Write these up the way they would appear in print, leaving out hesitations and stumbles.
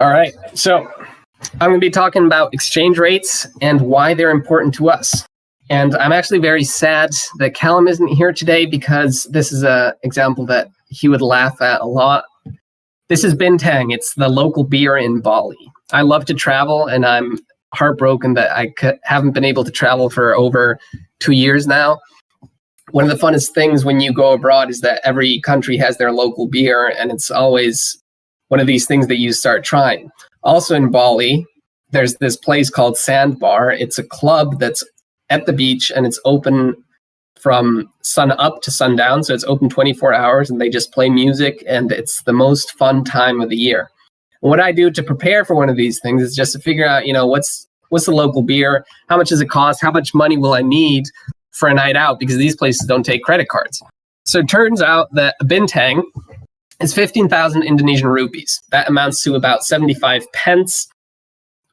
All right. So I'm going to be talking about exchange rates and why they're important to us. And I'm actually very sad that Callum isn't here today because this is an example that he would laugh at a lot. This is Bintang. It's the local beer in Bali. I love to travel, and I'm heartbroken that I haven't been able to travel for over 2 years now. One of the funnest things when you go abroad is that every country has their local beer, and it's always one of these things that you start trying. Also in Bali, there's this place called Sandbar. It's a club that's at the beach, and it's open from sun up to sundown. So it's open 24 hours, and they just play music, and it's the most fun time of the year. And what I do to prepare for one of these things is just to figure out, what's the local beer? How much does it cost? How much money will I need for a night out? Because these places don't take credit cards. So it turns out that a Bintang is 15,000 Indonesian rupees. That amounts to about 75 pence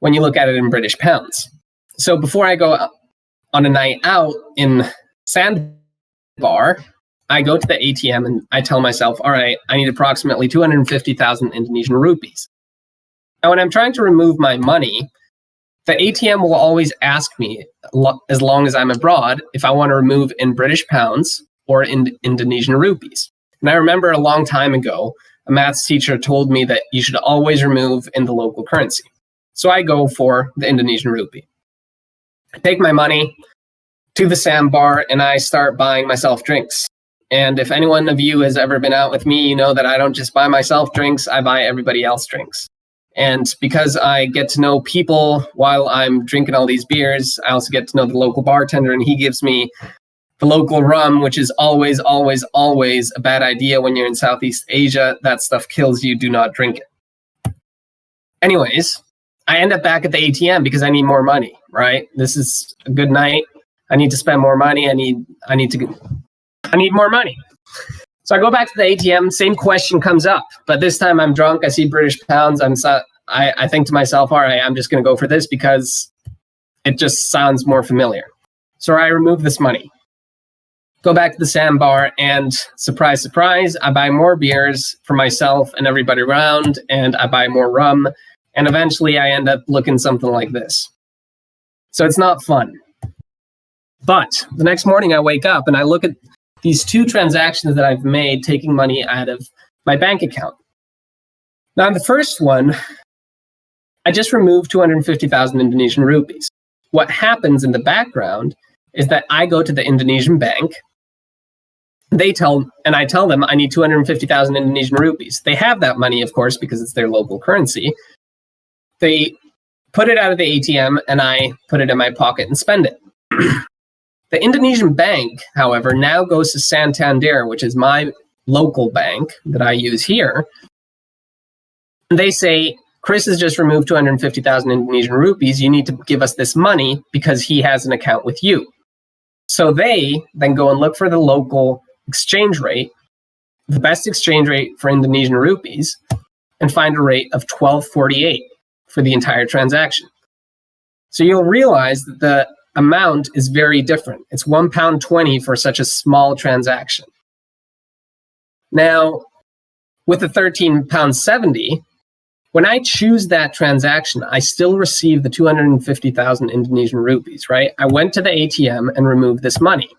when you look at it in British pounds. So before I go on a night out in Sandbar, I go to the ATM and I tell myself, all right, I need approximately 250,000 Indonesian rupees. Now, when I'm trying to remove my money, the ATM will always ask me, as long as I'm abroad, if I want to remove in British pounds or in Indonesian rupees. And I remember a long time ago, a maths teacher told me that you should always remove in the local currency. So I go for the Indonesian rupee. I take my money to the Sandbar and I start buying myself drinks. And if anyone of you has ever been out with me, you know that I don't just buy myself drinks, I buy everybody else drinks. And because I get to know people while I'm drinking all these beers, I also get to know the local bartender, and he gives me the local rum, which is always, always, always a bad idea when you're in Southeast Asia. That stuff kills you. Do not drink it. Anyways, I end up back at the ATM because I need more money, right? This is a good night. I need to spend more money. I need more money. So I go back to the ATM, same question comes up, but this time I'm drunk, I see British pounds, I think to myself, all right, I'm just going to go for this because it just sounds more familiar. So I remove this money, go back to the Sandbar, and surprise, surprise, I buy more beers for myself and everybody around, and I buy more rum, and eventually I end up looking something like this. So it's not fun. But the next morning I wake up and I look at these two transactions that I've made taking money out of my bank account. Now, the first one, I just removed 250,000 Indonesian rupees. What happens in the background is that I go to the Indonesian bank. I tell them I need 250,000 Indonesian rupees. They have that money, of course, because it's their local currency. They put it out of the ATM and I put it in my pocket and spend it. The Indonesian bank, however, now goes to Santander, which is my local bank that I use here. And they say, Chris has just removed 250,000 Indonesian rupees. You need to give us this money because he has an account with you. So they then go and look for the local exchange rate, the best exchange rate for Indonesian rupees, and find a rate of 12.48 for the entire transaction. So you'll realize that the amount is very different. It's £1.20 for such a small transaction. Now, with the £13.70, when I choose that transaction, I still receive the 250,000 Indonesian rupees, right? I went to the ATM and removed this money.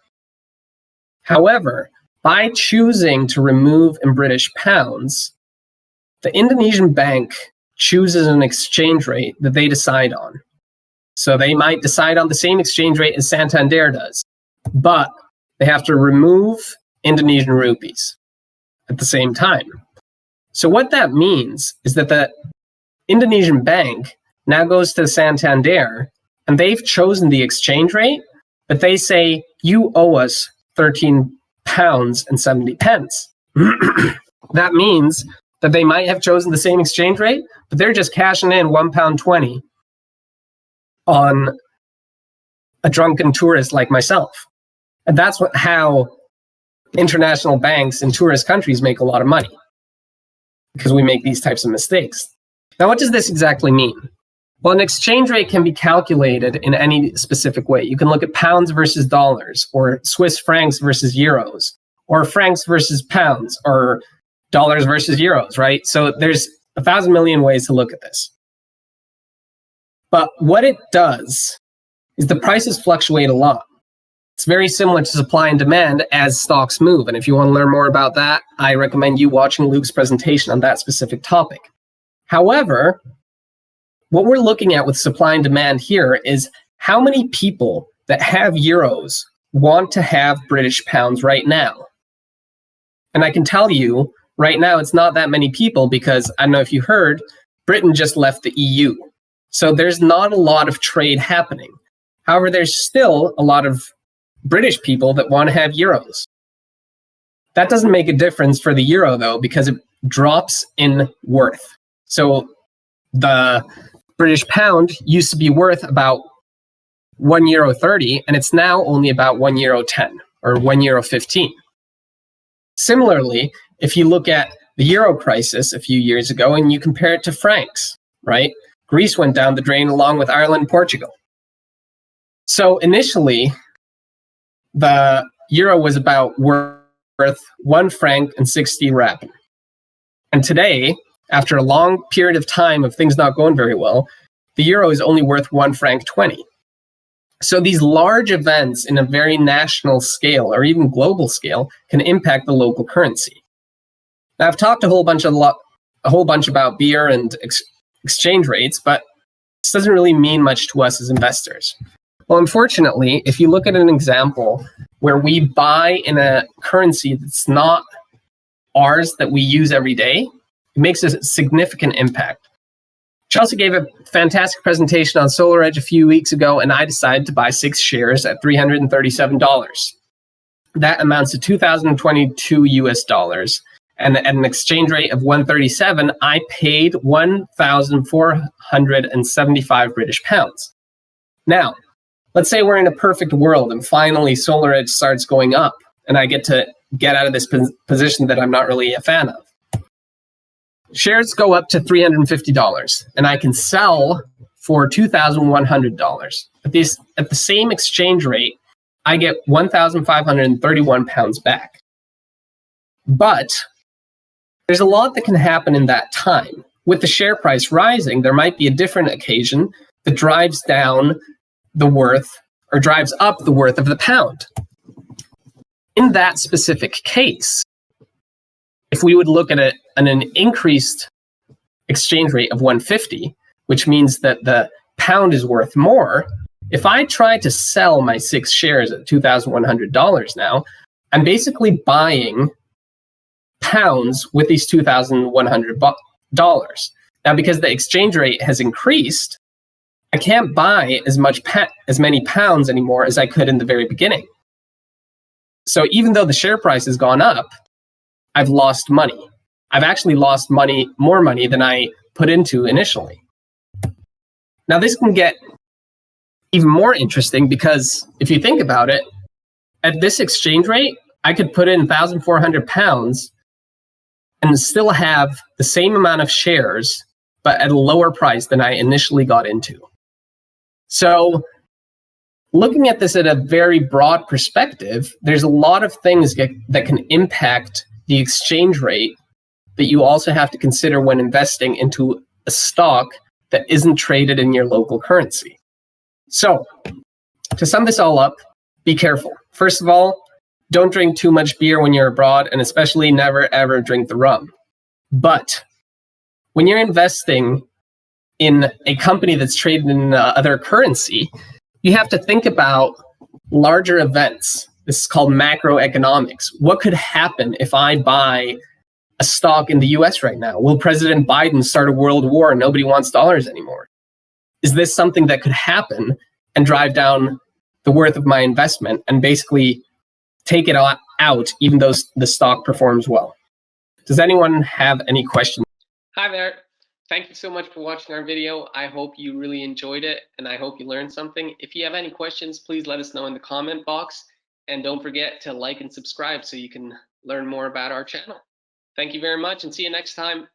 However, by choosing to remove in British pounds, the Indonesian bank chooses an exchange rate that they decide on. So they might decide on the same exchange rate as Santander does, but they have to remove Indonesian rupees at the same time. So what that means is that the Indonesian bank now goes to Santander and they've chosen the exchange rate, but they say, you owe us £13.70. That means that they might have chosen the same exchange rate, but they're just cashing in £1.20 on a drunken tourist like myself. And that's how international banks in tourist countries make a lot of money, because we make these types of mistakes. Now, what does this exactly mean? Well, an exchange rate can be calculated in any specific way. You can look at pounds versus dollars, or Swiss francs versus euros, or francs versus pounds, or dollars versus euros, right? So there's 1,000 million ways to look at this. But what it does is the prices fluctuate a lot. It's very similar to supply and demand as stocks move. And if you want to learn more about that, I recommend you watching Luke's presentation on that specific topic. However, what we're looking at with supply and demand here is how many people that have euros want to have British pounds right now. And I can tell you right now, it's not that many people because I don't know if you heard, Britain just left the EU. So there's not a lot of trade happening. However, there's still a lot of British people that want to have euros. That doesn't make a difference for the euro, though, because it drops in worth. So the British pound used to be worth about €1.30, and it's now only about €1.10 or €1.15. Similarly, if you look at the euro crisis a few years ago and you compare it to francs, right? Greece went down the drain along with Ireland and Portugal. So initially, the euro was about worth 1 franc and 60 rappen. And today, after a long period of time of things not going very well, the euro is only worth 1 franc 20. So these large events in a very national scale or even global scale can impact the local currency. Now, I've talked a whole bunch about beer and exchange rates, but this doesn't really mean much to us as investors. Well, unfortunately, if you look at an example where we buy in a currency that's not ours that we use every day, it makes a significant impact. Chelsea gave a fantastic presentation on SolarEdge a few weeks ago, and I decided to buy 6 shares at $337. That amounts to 2,022 US dollars. And at an exchange rate of 137, I paid 1,475 British pounds. Now, let's say we're in a perfect world and finally SolarEdge starts going up and I get to get out of this position that I'm not really a fan of. Shares go up to $350 and I can sell for $2,100. At the same exchange rate, I get 1,531 pounds back. But there's a lot that can happen in that time. With the share price rising, there might be a different occasion that drives down the worth or drives up the worth of the pound. In that specific case, if we would look at an increased exchange rate of 150, which means that the pound is worth more, if I try to sell my 6 shares at $2,100 now, I'm basically buying pounds with these $2,100. Now, because the exchange rate has increased, I can't buy as many pounds anymore as I could in the very beginning. So even though the share price has gone up, I've lost money. I've actually lost more money than I put into initially. Now, this can get even more interesting because if you think about it, at this exchange rate, I could put in 1,400 pounds and still have the same amount of shares, but at a lower price than I initially got into. So looking at this at a very broad perspective, there's a lot of things that can impact the exchange rate that you also have to consider when investing into a stock that isn't traded in your local currency. So to sum this all up, be careful. First of all, don't drink too much beer when you're abroad, and especially never, ever drink the rum. But when you're investing in a company that's traded in other currency, you have to think about larger events. This is called macroeconomics. What could happen if I buy a stock in the US right now? Will President Biden start a world war and nobody wants dollars anymore? Is this something that could happen and drive down the worth of my investment and basically take it out even though the stock performs well? Does anyone have any questions? Hi there. Thank you so much for watching our video. I hope you really enjoyed it and I hope you learned something. If you have any questions, please let us know in the comment box. And don't forget to like and subscribe so you can learn more about our channel. Thank you very much and see you next time.